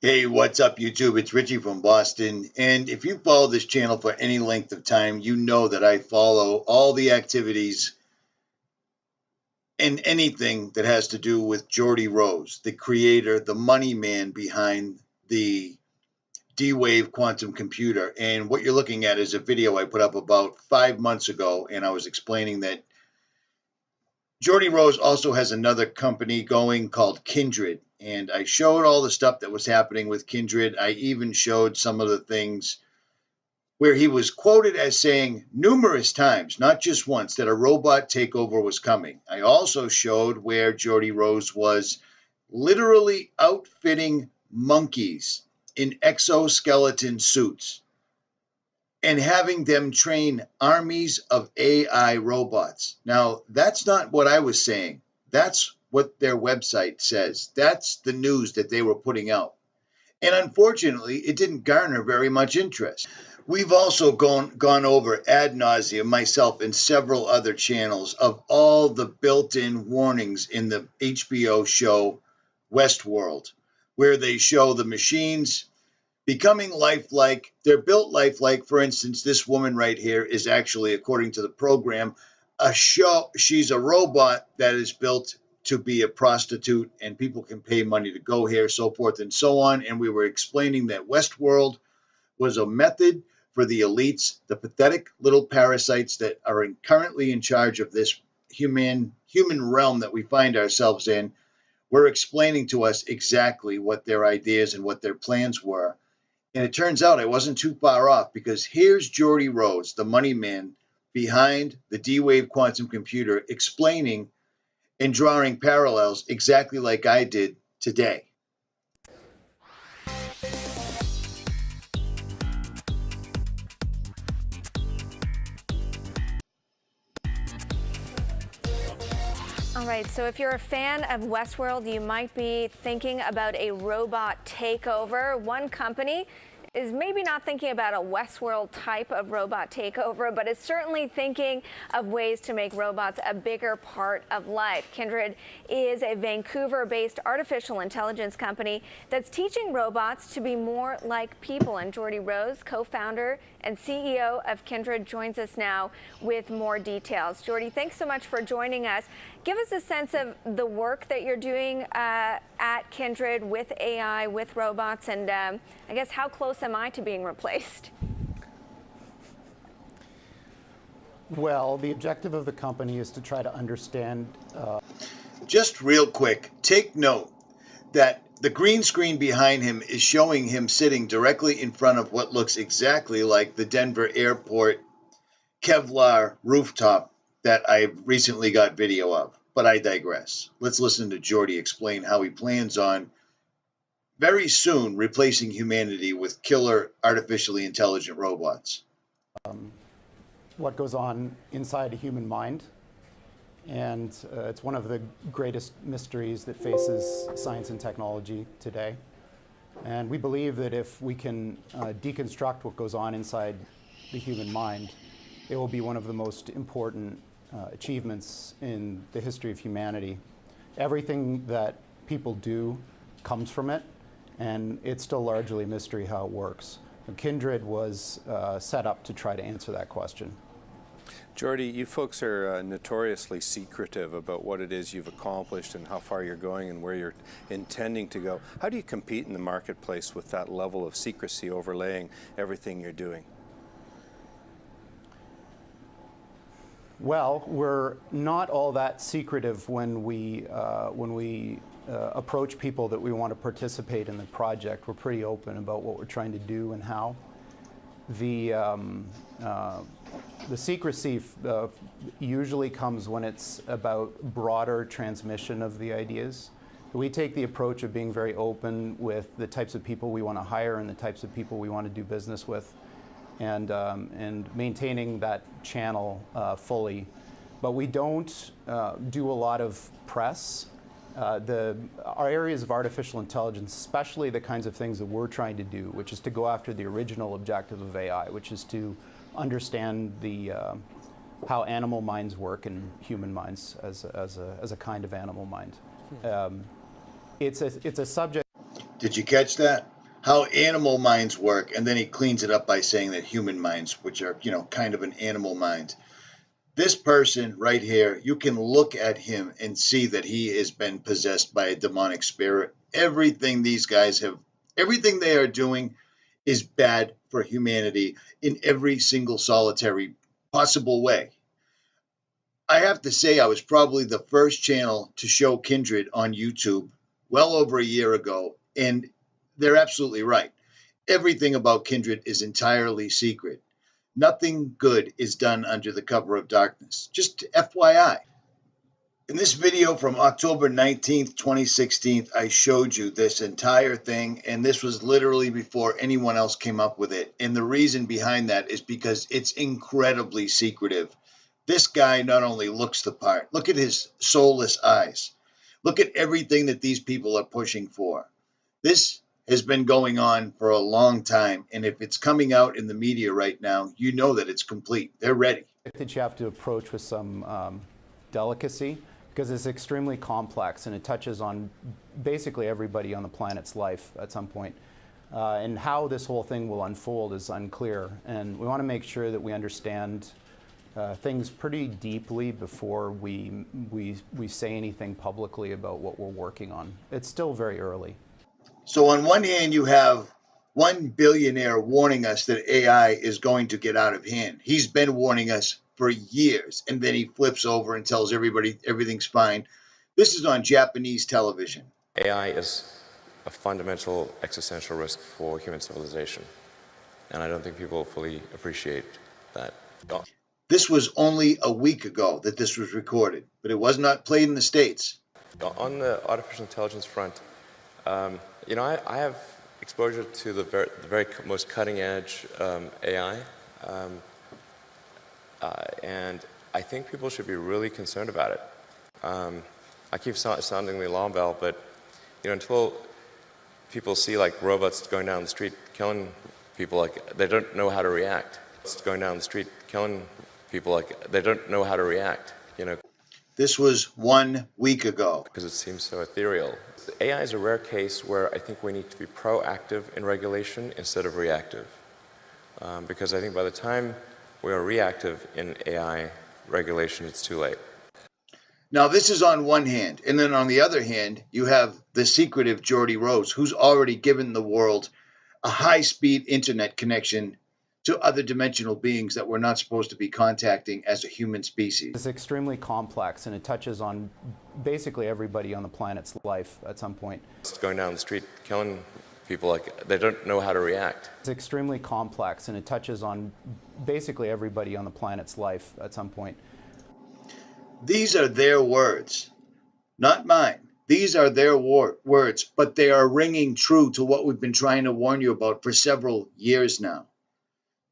Hey, what's up, YouTube? It's Richie from Boston. And if you follow this channel for any length of time, you know that I follow all the activities and anything that has to do with Geordie Rose, the creator, the money man behind the D-Wave quantum computer. And what you're looking at is a video I put up about 5 months ago, and I was explaining that Geordie Rose also has another company going called Kindred. And I showed all the stuff that was happening with Kindred. I even showed some of the things where he was quoted as saying numerous times, not just once, that a robot takeover was coming. I also showed where Geordie Rose was literally outfitting monkeys in exoskeleton suits and having them train armies of AI robots. Now, that's not what I was saying. That's what their website says. That's the news that they were putting out. And unfortunately, it didn't garner very much interest. We've also gone over ad nauseum, myself and several other channels, of all the built-in warnings in the HBO show Westworld, where they show the machines becoming lifelike. They're built lifelike. For instance, this woman right here is actually, according to the program, she's a robot that is built to be a prostitute, and people can pay money to go here, so forth and so on. And we were explaining that Westworld was a method for the elites, the pathetic little parasites that are currently in charge of this human realm that we find ourselves in. Were explaining to us exactly what their ideas and what their plans were. And it turns out I wasn't too far off, because here's Geordie Rose, the money man behind the D-Wave quantum computer, explaining and drawing parallels exactly like I did today. All right, so if you're a fan of Westworld, you might be thinking about a robot takeover. One company is maybe not thinking about a Westworld type of robot takeover, but is certainly thinking of ways to make robots a bigger part of life. Kindred is a Vancouver-based artificial intelligence company that's teaching robots to be more like people. And Geordie Rose, co-founder and CEO of Kindred, joins us now with more details. Geordie, thanks so much for joining us. Give us a sense of the work that you're doing at Kindred with AI, with robots, and I guess how close am I to being replaced? Well, the objective of the company is to try to understand. Just real quick, take note that the green screen behind him is showing him sitting directly in front of what looks exactly like the Denver airport Kevlar rooftop that I recently got video of. But I digress. Let's listen to Geordie explain how he plans on very soon replacing humanity with killer artificially intelligent robots. What goes on inside a human mind. And it's one of the greatest mysteries that faces science and technology today. And we believe that if we can deconstruct what goes on inside the human mind, it will be one of the most important achievements in the history of humanity. Everything that people do comes from it, and it's still largely a mystery how it works. Kindred was set up to try to answer that question. Geordie, you folks are notoriously secretive about what it is you've accomplished and how far you're going and where you're intending to go. How do you compete in the marketplace with that level of secrecy overlaying everything you're doing? Well, we're not all that secretive when we approach people that we want to participate in the project. We're pretty open about what we're trying to do and how. The secrecy usually comes when it's about broader transmission of the ideas. We take the approach of being very open with the types of people we want to hire and the types of people we want to do business with, and maintaining that channel fully. But we don't do a lot of press Our areas of artificial intelligence, especially the kinds of things that we're trying to do, which is to go after the original objective of AI, which is to understand how animal minds work and human minds as a kind of animal mind. It's a subject. Did you catch that? How animal minds work, and then he cleans it up by saying that human minds, which are, kind of an animal mind. This person right here, you can look at him and see that he has been possessed by a demonic spirit. Everything these guys have, everything they are doing is bad for humanity in every single solitary possible way. I have to say I was probably the first channel to show Kindred on YouTube well over a year ago, and they're absolutely right. Everything about Kindred is entirely secret. Nothing good is done under the cover of darkness. Just FYI. In this video from October 19th, 2016, I showed you this entire thing, and this was literally before anyone else came up with it. And the reason behind that is because it's incredibly secretive. This guy not only looks the part, look at his soulless eyes. Look at everything that these people are pushing for. This has been going on for a long time, and if it's coming out in the media right now, you know that it's complete. They're ready. That you have to approach with some delicacy, because it's extremely complex and it touches on basically everybody on the planet's life at some point. And how this whole thing will unfold is unclear, and we want to make sure that we understand things pretty deeply before we say anything publicly about what we're working on. It's still very early. So on one hand, you have one billionaire warning us that AI is going to get out of hand. He's been warning us for years, and then he flips over and tells everybody everything's fine. This is on Japanese television. AI is a fundamental existential risk for human civilization, and I don't think people fully appreciate that. This was only a week ago that this was recorded, but it was not played in the States. On the artificial intelligence front, I have exposure to the very most cutting-edge AI, and I think people should be really concerned about it. I keep sounding the alarm bell, but until people see robots going down the street killing people, they don't know how to react. It's going down the street killing people, they don't know how to react. This was 1 week ago. Because it seems so ethereal. AI is a rare case where I think we need to be proactive in regulation instead of reactive. Because I think by the time we are reactive in AI regulation, it's too late. Now, this is on one hand. And then on the other hand, you have the secretive Geordie Rose, who's already given the world a high-speed internet connection to other dimensional beings that we're not supposed to be contacting as a human species. It's extremely complex, and it touches on basically everybody on the planet's life at some point. It's going down the street killing people, they don't know how to react. It's extremely complex, and it touches on basically everybody on the planet's life at some point. These are their words, not mine. These are their words, but they are ringing true to what we've been trying to warn you about for several years now.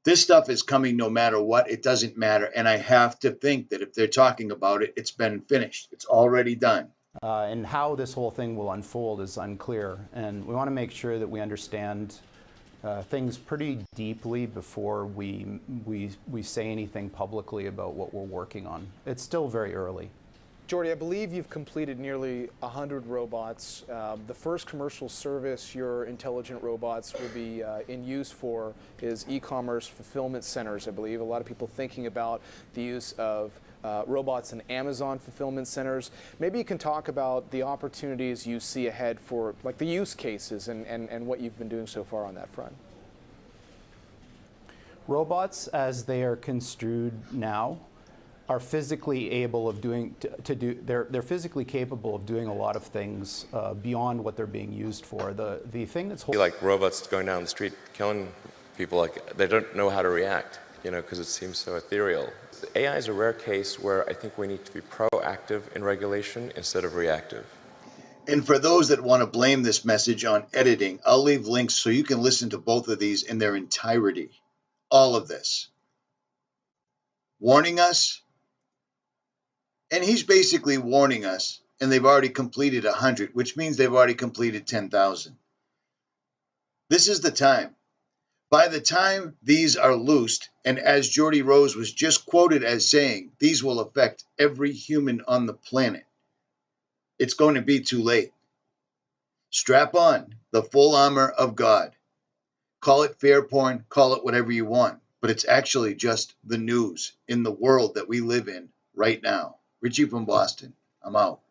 This stuff is coming no matter what. It doesn't matter. And I have to think that if they're talking about it, it's been finished. It's already done. And how this whole thing will unfold is unclear. And we want to make sure that we understand things pretty deeply before we say anything publicly about what we're working on. It's still very early. Geordie, I believe you've completed nearly 100 robots. The first commercial service your intelligent robots will be in use for is e-commerce fulfillment centers, I believe. A lot of people thinking about the use of robots in Amazon fulfillment centers. Maybe you can talk about the opportunities you see ahead for the use cases and what you've been doing so far on that front. Robots, as they are construed now, are physically able of they're physically capable of doing a lot of things beyond what they're being used for. The thing that's robots going down the street killing people, they don't know how to react, because it seems so ethereal. AI is a rare case where I think we need to be proactive in regulation instead of reactive. And for those that want to blame this message on editing, I'll leave links so you can listen to both of these in their entirety. All of this. Warning us. And he's basically warning us and they've already completed 100, which means they've already completed 10,000. This is the time. By the time these are loosed, and as Geordie Rose was just quoted as saying, these will affect every human on the planet, it's going to be too late. Strap on the full armor of God. Call it fair porn, call it whatever you want, but it's actually just the news in the world that we live in right now. Richie from Boston, I'm out.